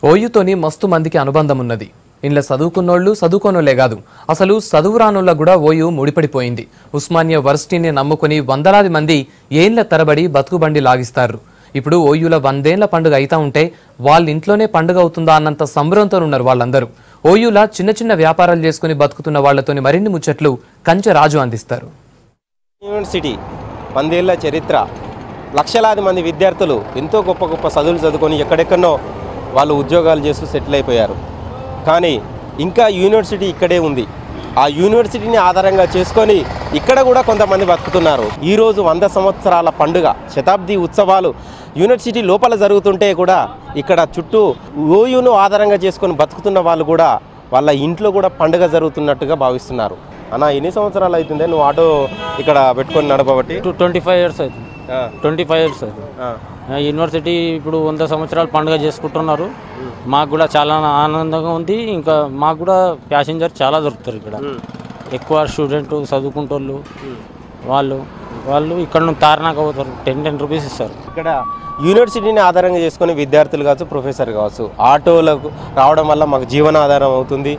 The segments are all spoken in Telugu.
ఓయూతోని మస్తు మందికి అనుబంధం ఉన్నది. ఇంట్లో చదువుకున్నోళ్ళు చదువుకోనోళ్లే కాదు, అసలు చదువురానోళ్ళ కూడా ఓయూ ముడిపడిపోయింది. ఉస్మానియా వర్సిటీని నమ్ముకుని వందలాది మంది ఏళ్ల తరబడి బతుకుబండి లాగిస్తారు. ఇప్పుడు ఓయూల 100 ఏళ్ల పండుగ అయితా ఉంటే వాళ్ళ ఇంట్లోనే పండుగ అవుతుందా అన్నంత సంబరంతో ఉన్నారు వాళ్ళందరూ. ఓయూల చిన్న చిన్న వ్యాపారాలు చేసుకుని బతుకుతున్న వాళ్లతోని మరిన్ని ముచ్చట్లు కంచె రాజు అందిస్తారు. యూనివర్సిటీ 100 ఏళ్ల చరిత్ర, లక్షలాది మంది విద్యార్థులు ఎంతో గొప్ప గొప్ప చదువులు చదువుకొని ఎక్కడెక్కడో వాళ్ళు ఉద్యోగాలు చేస్తూ సెటిల్ అయిపోయారు. కానీ ఇంకా యూనివర్సిటీ ఇక్కడే ఉంది. ఆ యూనివర్సిటీని ఆధారంగా చేసుకొని ఇక్కడ కూడా కొంతమంది బతుకుతున్నారు. ఈరోజు 100 సంవత్సరాల పండుగ, శతాబ్ది ఉత్సవాలు యూనివర్సిటీ లోపల జరుగుతుంటే కూడా ఇక్కడ చుట్టూ ఓయూను ఆధారంగా చేసుకొని బతుకుతున్న వాళ్ళు కూడా వాళ్ళ ఇంట్లో కూడా పండుగ జరుగుతున్నట్టుగా భావిస్తున్నారు. అన్న, ఎన్ని సంవత్సరాలు అవుతుంది నువ్వు ఆటో ఇక్కడ పెట్టుకొని నడపబట్టి? 25 ఇయర్స్ అవుతుంది. 25 ఇయర్స్ అవుతుంది. యూనివర్సిటీ ఇప్పుడు 100 సంవత్సరాలు పండుగ చేసుకుంటున్నారు. మాకు కూడా చాలా ఆనందంగా ఉంది. ఇంకా మాకు కూడా ప్యాసింజర్ చాలా దొరుకుతారు ఇక్కడ. ఎక్కువ స్టూడెంట్ చదువుకుంటోళ్ళు వాళ్ళు ఇక్కడ నుంచి తారనాక పోతారు. 10 రూపీస్ ఇస్తారు. ఇక్కడ యూనివర్సిటీని ఆధారంగా చేసుకుని విద్యార్థులు కావచ్చు, ప్రొఫెసర్ కావచ్చు, ఆటోలకు రావడం వల్ల మాకు జీవనాధారం అవుతుంది.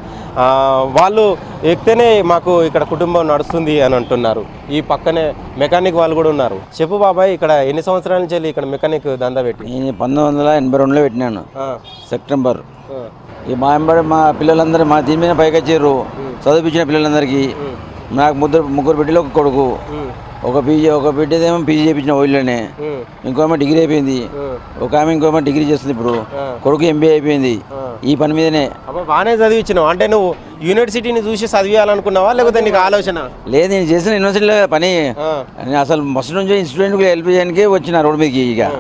వాళ్ళు ఎక్కితేనే మాకు ఇక్కడ కుటుంబం నడుస్తుంది అని అంటున్నారు. ఈ పక్కనే మెకానిక్ వాళ్ళు కూడా ఉన్నారు. చెప్పు బాబాయ్, ఇక్కడ ఎన్ని సంవత్సరాల నుంచి ఇక్కడ మెకానిక్ దందా పెట్టి? నేను 1982లో పెట్టినాను సెప్టెంబర్. మా పిల్లలందరూ మా దీని మీద పైకి వచ్చారు. చదివించిన పిల్లలందరికీ నాకు ముగ్గురు బిడ్డలు, ఒక కొడుకు. ఒక బిడ్డదేమో పీజీ చేయించిన ఓయిల్లోనే, ఇంకో ఆమె డిగ్రీ అయిపోయింది. ఇంకో ఆమె డిగ్రీ చేస్తుంది. ఇప్పుడు కొడుకు ఎంబీఏ అయిపోయింది. ఈ పని మీదనే. బాగానే చదివించినావు. అంటే నువ్వు యూనివర్సిటీని చూసి చదివేయాలనుకున్నావా, లేకపోతే నీకు ఆలోచన? లేదు, నేను చేసిన యూనివర్సిటీలో పని. అసలు మస్తు నుంచి స్టూడెంట్కి హెల్ప్ చేయడానికి వచ్చిన రోడ్డు మీదకి. ఇక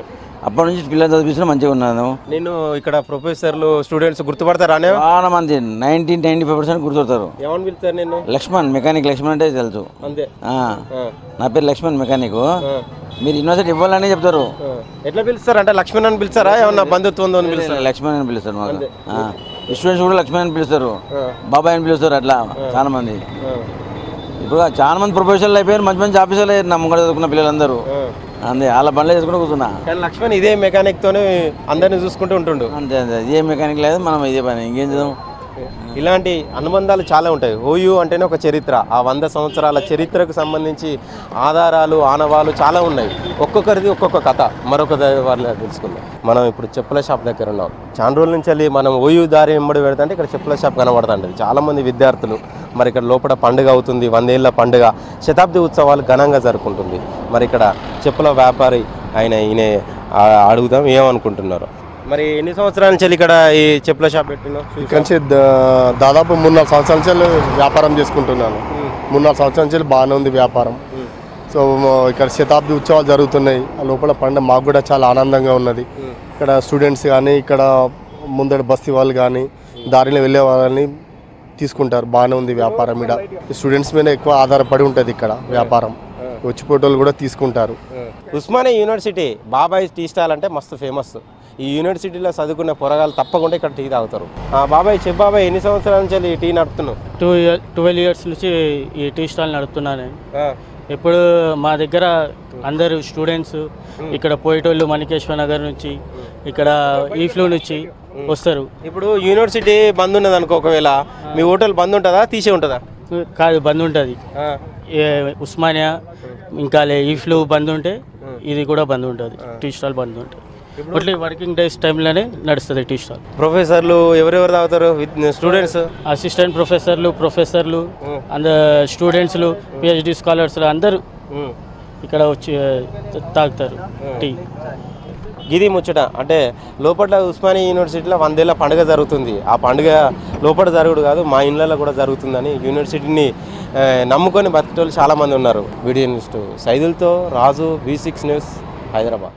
అప్పటి నుంచి పిల్లలు చదివిస్తున్నా మంచిగా ఉన్నాను. నేను ఇక్కడ ప్రొఫెసర్లు, స్టూడెంట్స్ గుర్తుపడతారా? చాలా మంది 95% గుర్తుపడతారు. ఏమని పిలుస్తారు నిన్ను? లక్ష్మణ్, మెకానిక్ లక్ష్మణ్ అంటే తెలుసు. అంతే. నా పేరు లక్ష్మణ్, మెకానిక్. మీరు యూనివర్సిటీ ఇవ్వాలని చెప్తారు. ఎట్లా పిలుస్తారు? అంటే లక్ష్మణ్ అని పిలుస్తారా, ఏమన్నా బంధుత్వం అని పిలుస్తారు? లక్ష్మణ్ అని పిలుస్తారు. మాకు స్టూడెంట్స్ కూడా లక్ష్మణ్ అని పిలుస్తారు, బాబాయ్ అని పిలుస్తారు. అట్లా చాలా మంది. ఇప్పుడు చాలా మంది ప్రొఫెషనల్ అయిపోయారు, మంచి మంచి ఆఫీసర్లు అయ్యారు. నా ముంగడ చదువుకున్న పిల్లలందరూ అంతే వాళ్ళ బండ్లు చేసుకుంటూ కూర్చున్నా. కానీ లక్ష్మణ్ ఇదే మెకానిక్ తోనే అందరినీ చూసుకుంటూ ఉంటుండు. అంతే అంతే, ఇదే మెకానిక్ లేదు, మనం ఇదే పని, ఇంకేం చేద్దాం. ఇలాంటి అనుబంధాలు చాలా ఉంటాయి. ఓయూ అంటేనే ఒక చరిత్ర. ఆ 100 సంవత్సరాల చరిత్రకు సంబంధించి ఆధారాలు, ఆనవాలు చాలా ఉన్నాయి. ఒక్కొక్కరిది ఒక్కొక్క కథ. మరొక వాళ్ళు తెలుసుకుందాం. మనం ఇప్పుడు చెప్పుల షాప్ దగ్గర ఉన్నాం. చాలా రోజుల నుంచి వెళ్ళి మనం ఓయూ దారి వెంబడి పెడతాంటే ఇక్కడ చెప్పుల షాప్ కనబడుతుంది. చాలామంది విద్యార్థులు మరి ఇక్కడ లోపల పండుగ అవుతుంది. 100 ఏళ్ల పండుగ, శతాబ్ది ఉత్సవాలు ఘనంగా జరుపుకుంటుంది. మరి ఇక్కడ చెప్పుల వ్యాపారి ఈయన అడుగుదాం ఏమనుకుంటున్నారు. మరి ఎన్ని సంవత్సరాల నుంచి ఇక్కడ ఈ చెప్పుల షాప్ పెట్టినావు? ఇక్కడ నుంచి దాదాపు 3-4 సంవత్సరాల నుంచి వ్యాపారం చేసుకుంటున్నాను. 3-4 సంవత్సరాల నుంచి బాగానే ఉంది వ్యాపారం. సో ఇక్కడ శతాబ్ది ఉత్సవాలు జరుగుతున్నాయి. ఆ లోపల పండుగ మాకు కూడా చాలా ఆనందంగా ఉన్నది. ఇక్కడ స్టూడెంట్స్ కానీ, ఇక్కడ ముందర బస్తీ వాళ్ళు కానీ, దారిలో వెళ్ళే వాళ్ళని తీసుకుంటారు. బాగానే ఉంది వ్యాపారం. ఇక్కడ స్టూడెంట్స్ మీద ఎక్కువ ఆధారపడి ఉంటుంది ఇక్కడ వ్యాపారం. వచ్చిపోటోళ్ళు కూడా తీసుకుంటారు. ఉస్మానియా యూనివర్సిటీ బాబాయ్ టీ స్టాల్ అంటే మస్తు ఫేమస్. ఈ యూనివర్సిటీలో చదువుకున్న పొరగాలు తప్పకుండా ఇక్కడ టీ తాగుతారు. బాబాయ్, చెప్పు బాబాయ్, ఎన్ని సంవత్సరాల నుంచి ఈ టీ నడుపుతున్నావు? 12 ఇయర్స్ నుంచి ఈ టీ స్టాల్ నడుపుతున్నాను. ఇప్పుడు మా దగ్గర అందరు స్టూడెంట్స్ ఇక్కడ పోయేటోళ్ళు మణికేశ్వర నగర్ నుంచి, ఇక్కడ ఈఫ్లూ నుంచి వస్తారు. ఇప్పుడు యూనివర్సిటీ బంద్ ఉన్నది అనుకో, ఒకవేళ మీ హోటల్ బంద్ ఉంటుందా, తీసే ఉంటుందా? కాదు, బంద్ ఉంటుంది. ఉస్మానియా ఇంకా ఈఫ్లూ బంద్ ఉంటే ఇది కూడా బంద్ ఉంటుంది. టీ స్టాల్ బంద్ ఉంటుంది. ఓన్లీ వర్కింగ్ డేస్ టైంలోనే నడుస్తుంది టీ స్టాల్. ప్రొఫెసర్లు ఎవరెవరు తాగుతారు? స్టూడెంట్స్, అసిస్టెంట్ ప్రొఫెసర్లు అందరు స్టూడెంట్స్లు, పిహెచ్డి స్కాలర్స్లు అందరూ ఇక్కడ వచ్చి తాగుతారు టీ. ఇది ముచ్చట. అంటే లోపల ఉస్మానియా యూనివర్సిటీలో 100 ఏళ్ల పండుగ జరుగుతుంది. ఆ పండుగ లోపల జరుగుడు కాదు, మా ఇళ్ళలో కూడా జరుగుతుందని యూనివర్సిటీని నమ్ముకొని బతికేటోళ్ళు చాలామంది ఉన్నారు. వీడియో న్యూస్ సైదులతో రాజు, V6 న్యూస్, హైదరాబాద్.